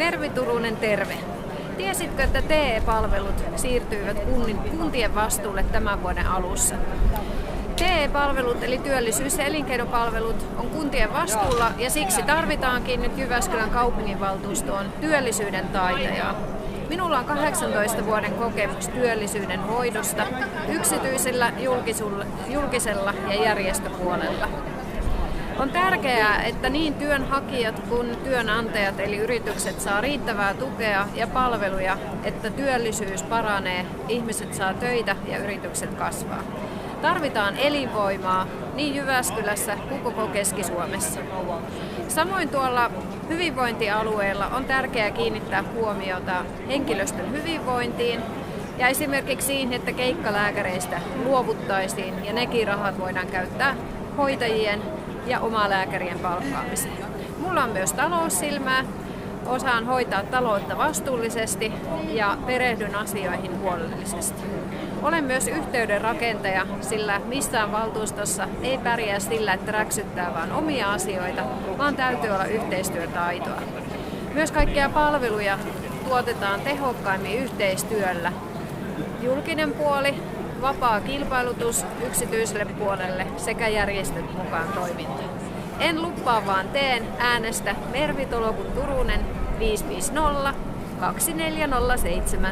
Mervi Turunen, terve. Tiesitkö, että TE-palvelut siirtyivät kuntien vastuulle tämän vuoden alussa? TE-palvelut eli työllisyys- ja elinkeinopalvelut on kuntien vastuulla ja siksi tarvitaankin nyt Jyväskylän kaupunginvaltuustoon työllisyyden taitajaa. Minulla on 18 vuoden kokemus työllisyyden hoidosta yksityisellä, julkisella ja järjestöpuolella. On tärkeää, että niin työnhakijat kuin työnantajat eli yritykset saa riittävää tukea ja palveluja, että työllisyys paranee, ihmiset saa töitä ja yritykset kasvaa. Tarvitaan elinvoimaa niin Jyväskylässä kuin koko Keski-Suomessa. Samoin tuolla hyvinvointialueella on tärkeää kiinnittää huomiota henkilöstön hyvinvointiin ja esimerkiksi siihen, että keikkalääkäreistä luovuttaisiin ja nekin rahat voidaan käyttää hoitajien ja omalääkärien palkkaamiseen. Mulla on myös taloussilmää, osaan hoitaa taloutta vastuullisesti ja perehdyn asioihin huolellisesti. Olen myös yhteyden rakentaja, sillä missään valtuustossa ei pärjää sillä, että räksyttää vain omia asioita, vaan täytyy olla yhteistyötaitoa. Myös kaikkia palveluja tuotetaan tehokkaimmin yhteistyöllä. Julkinen puoli, vapaa kilpailutus yksityiselle puolelle sekä järjestöt mukaan toimintaan. En lupaa vaan teen, äänestä Mervi Turunen 550 2407.